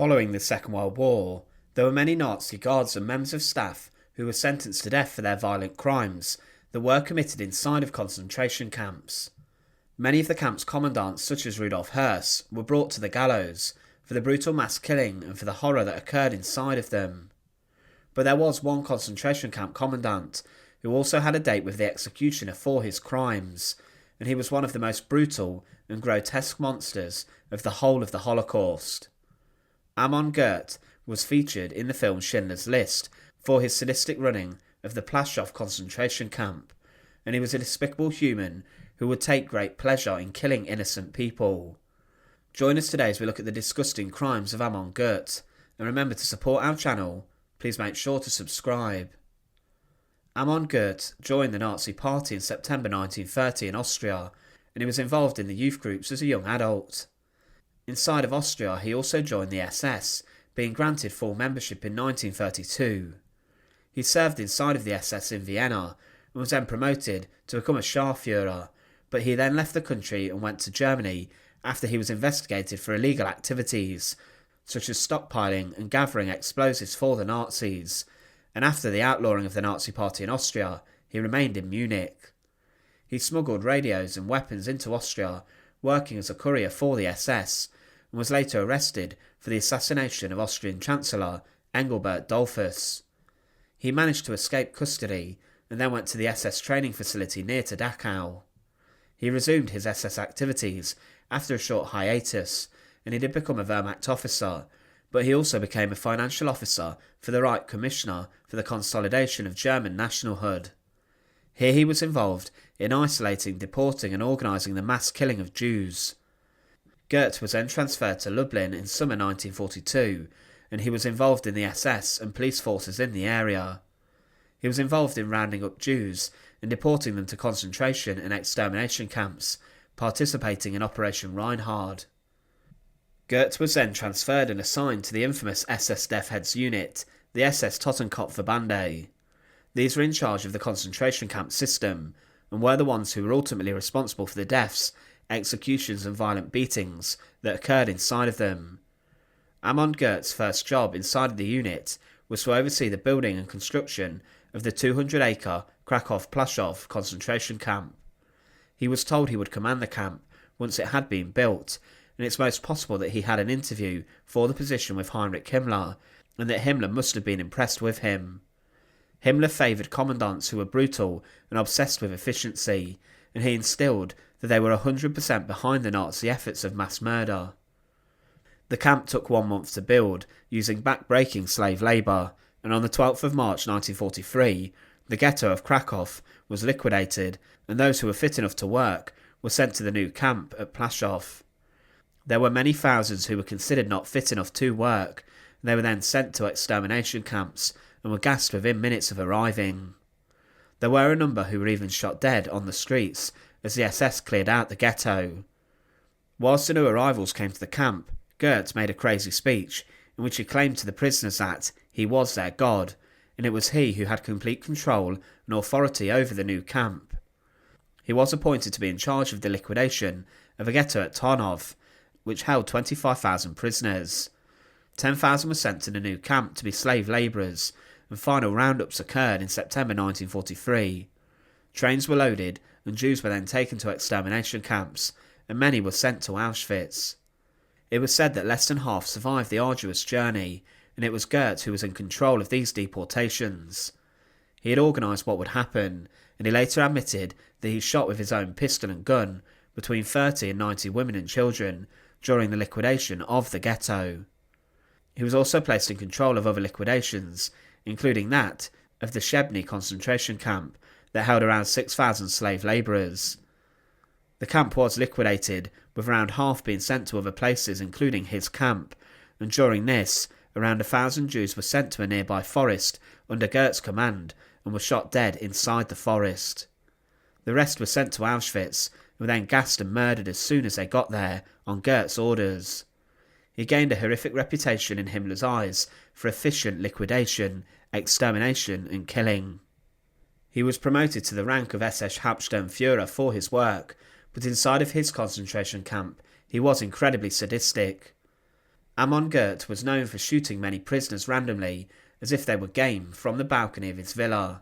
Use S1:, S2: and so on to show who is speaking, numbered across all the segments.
S1: Following the Second World War, there were many Nazi guards and members of staff who were sentenced to death for their violent crimes that were committed inside of concentration camps. Many of the camp's commandants, such as Rudolf Hoess, were brought to the gallows for the brutal mass killing and for the horror that occurred inside of them. But there was one concentration camp commandant who also had a date with the executioner for his crimes, and he was one of the most brutal and grotesque monsters of the whole of the Holocaust. Amon Göth was featured in the film Schindler's List for his sadistic running of the Plaszow Concentration Camp, and he was a despicable human who would take great pleasure in killing innocent people. Join us today as we look at the disgusting crimes of Amon Göth, and remember to support our channel. Please make sure to subscribe. Amon Göth joined the Nazi Party in September 1930 in Austria, and he was involved in the youth groups as a young adult. Inside of Austria, he also joined the SS, being granted full membership in 1932. He served inside of the SS in Vienna and was then promoted to become a Scharführer, but he then left the country and went to Germany after he was investigated for illegal activities, such as stockpiling and gathering explosives for the Nazis, and after the outlawing of the Nazi Party in Austria, he remained in Munich. He smuggled radios and weapons into Austria, working as a courier for the SS, and was later arrested for the assassination of Austrian Chancellor Engelbert Dollfuss. He managed to escape custody and then went to the SS training facility near to Dachau. He resumed his SS activities after a short hiatus, and he did become a Wehrmacht officer, but he also became a financial officer for the Reich Commissioner for the Consolidation of German Nationalhood. Here he was involved in isolating, deporting and organising the mass killing of Jews. Göth was then transferred to Lublin in summer 1942, and he was involved in the SS and police forces in the area. He was involved in rounding up Jews and deporting them to concentration and extermination camps, participating in Operation Reinhard. Göth was then transferred and assigned to the infamous SS Death Heads unit, the SS Totenkopfverbände. These were in charge of the concentration camp system, and were the ones who were ultimately responsible for the deaths, executions and violent beatings that occurred inside of them. Amon Göth's first job inside of the unit was to oversee the building and construction of the 200-acre Krakow-Plaszow Concentration Camp. He was told he would command the camp once it had been built, and it's most possible that he had an interview for the position with Heinrich Himmler, and that Himmler must have been impressed with him. Himmler favoured commandants who were brutal and obsessed with efficiency, and he instilled that they were 100% behind the Nazi efforts of mass murder. The camp took 1 month to build, using back-breaking slave labour, and on the 12th of March 1943, the ghetto of Krakow was liquidated, and those who were fit enough to work were sent to the new camp at Plaszow. There were many thousands who were considered not fit enough to work, and they were then sent to extermination camps and were gassed within minutes of arriving. There were a number who were even shot dead on the streets as the SS cleared out the ghetto. Whilst the new arrivals came to the camp, Göth made a crazy speech in which he claimed to the prisoners that he was their god, and it was he who had complete control and authority over the new camp. He was appointed to be in charge of the liquidation of a ghetto at Tarnów, which held 25,000 prisoners. 10,000 were sent to the new camp to be slave labourers, and final roundups occurred in September 1943. Trains were loaded, and Jews were then taken to extermination camps, and many were sent to Auschwitz. It was said that less than half survived the arduous journey, and it was Göth who was in control of these deportations. He had organised what would happen, and he later admitted that he shot with his own pistol and gun between 30 and 90 women and children during the liquidation of the ghetto. He was also placed in control of other liquidations, including that of the Szebny concentration camp that held around 6,000 slave labourers. The camp was liquidated, with around half being sent to other places including his camp, and during this, around 1,000 Jews were sent to a nearby forest under Göth's command and were shot dead inside the forest. The rest were sent to Auschwitz and were then gassed and murdered as soon as they got there on Göth's orders. He gained a horrific reputation in Himmler's eyes for efficient liquidation, extermination and killing. He was promoted to the rank of SS Hauptsturmführer for his work, but inside of his concentration camp he was incredibly sadistic. Amon Göth was known for shooting many prisoners randomly, as if they were game, from the balcony of his villa.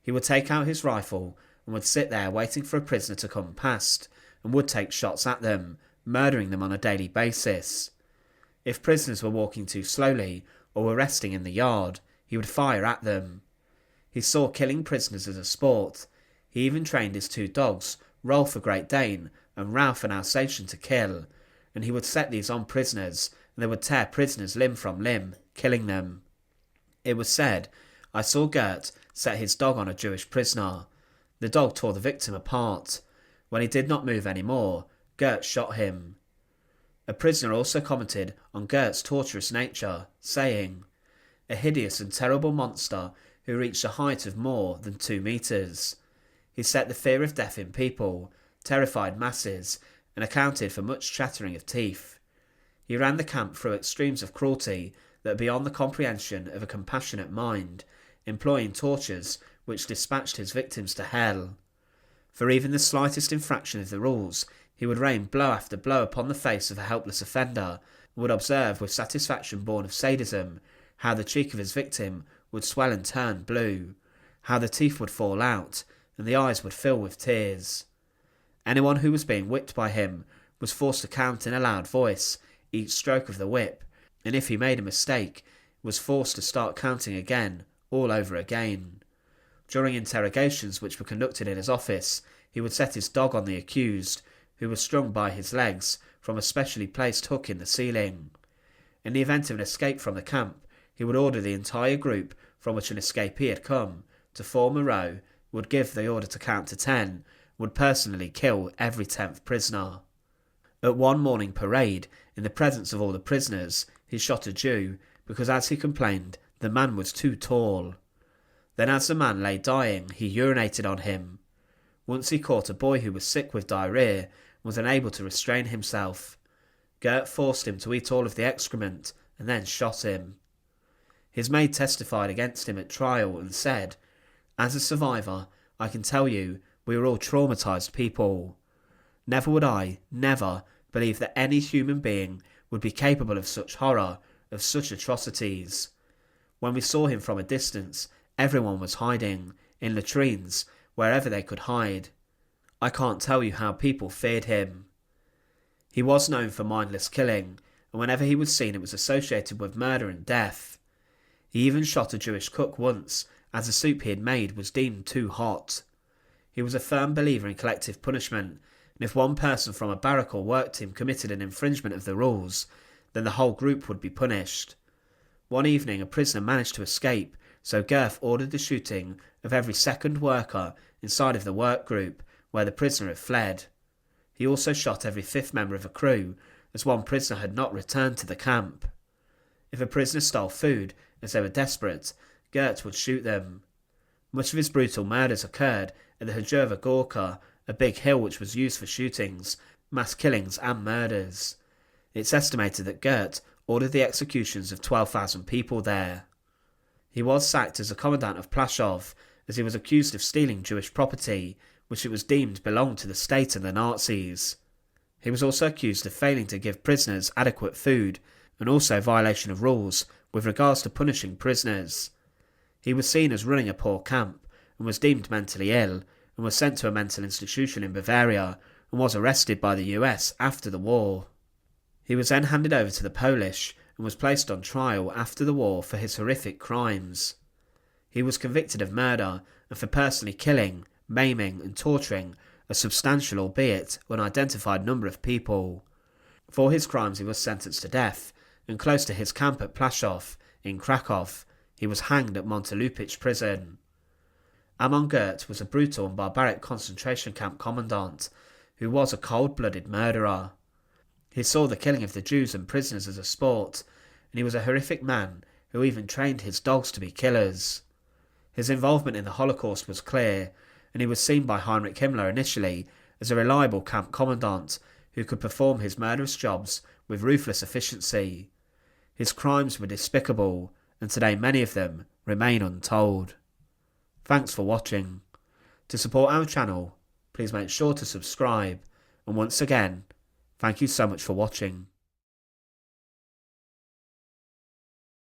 S1: He would take out his rifle and would sit there waiting for a prisoner to come past, and would take shots at them, murdering them on a daily basis. If prisoners were walking too slowly or were resting in the yard, he would fire at them. He saw killing prisoners as a sport. He even trained his 2 dogs, Rolf a Great Dane and Ralph an Alsatian, to kill, and he would set these on prisoners, and they would tear prisoners limb from limb, killing them. It was said, "I saw Göth set his dog on a Jewish prisoner. The dog tore the victim apart. When he did not move any more, Göth shot him." A prisoner also commented on Goeth's torturous nature, saying, "A hideous and terrible monster who reached a height of more than 2 meters. He set the fear of death in people, terrified masses, and accounted for much chattering of teeth. He ran the camp through extremes of cruelty that are beyond the comprehension of a compassionate mind, employing tortures which dispatched his victims to hell. For even the slightest infraction of the rules, he would rain blow after blow upon the face of a helpless offender, and would observe with satisfaction born of sadism how the cheek of his victim would swell and turn blue, how the teeth would fall out, and the eyes would fill with tears. Anyone who was being whipped by him was forced to count in a loud voice each stroke of the whip, and if he made a mistake, was forced to start counting again, all over again. During interrogations which were conducted in his office, he would set his dog on the accused, who was strung by his legs from a specially placed hook in the ceiling. In the event of an escape from the camp, he would order the entire group from which an escapee had come to form a row, would give the order to count to 10, would personally kill every 10th prisoner. At one morning parade, in the presence of all the prisoners, he shot a Jew because, as he complained, the man was too tall. Then, as the man lay dying, he urinated on him. Once he caught a boy who was sick with diarrhoea and was unable to restrain himself. Göth forced him to eat all of the excrement and then shot him. His maid testified against him at trial and said, "As a survivor, I can tell you we were all traumatised people. Never would I, never, believe that any human being would be capable of such horror, of such atrocities. When we saw him from a distance, everyone was hiding, in latrines, wherever they could hide. I can't tell you how people feared him." He was known for mindless killing, and whenever he was seen it was associated with murder and death. He even shot a Jewish cook once, as the soup he had made was deemed too hot. He was a firm believer in collective punishment, and if one person from a barrack or work team committed an infringement of the rules, then the whole group would be punished. One evening a prisoner managed to escape, so Göth ordered the shooting of every second worker inside of the work group where the prisoner had fled. He also shot every 5th member of a crew, as one prisoner had not returned to the camp. If a prisoner stole food, as they were desperate, Göth would shoot them. Much of his brutal murders occurred at the Hajova Gorka, a big hill which was used for shootings, mass killings and murders. It's estimated that Göth ordered the executions of 12,000 people there. He was sacked as a commandant of Plaszow, as he was accused of stealing Jewish property, which it was deemed belonged to the state and the Nazis. He was also accused of failing to give prisoners adequate food, and also violation of rules with regards to punishing prisoners. He was seen as running a poor camp, and was deemed mentally ill, and was sent to a mental institution in Bavaria, and was arrested by the US after the war. He was then handed over to the Polish, and was placed on trial after the war for his horrific crimes. He was convicted of murder, and for personally killing, maiming and torturing a substantial albeit unidentified number of people. For his crimes he was sentenced to death, and close to his camp at Plaszow, in Krakow, he was hanged at Montelupich prison. Amon Göth was a brutal and barbaric concentration camp commandant, who was a cold-blooded murderer. He saw the killing of the Jews and prisoners as a sport, and he was a horrific man who even trained his dogs to be killers. His involvement in the Holocaust was clear, and he was seen by Heinrich Himmler initially as a reliable camp commandant who could perform his murderous jobs with ruthless efficiency. His crimes were despicable, and today many of them remain untold. Thanks for watching. To support our channel, please make sure to subscribe, and once again, thank you so much for watching.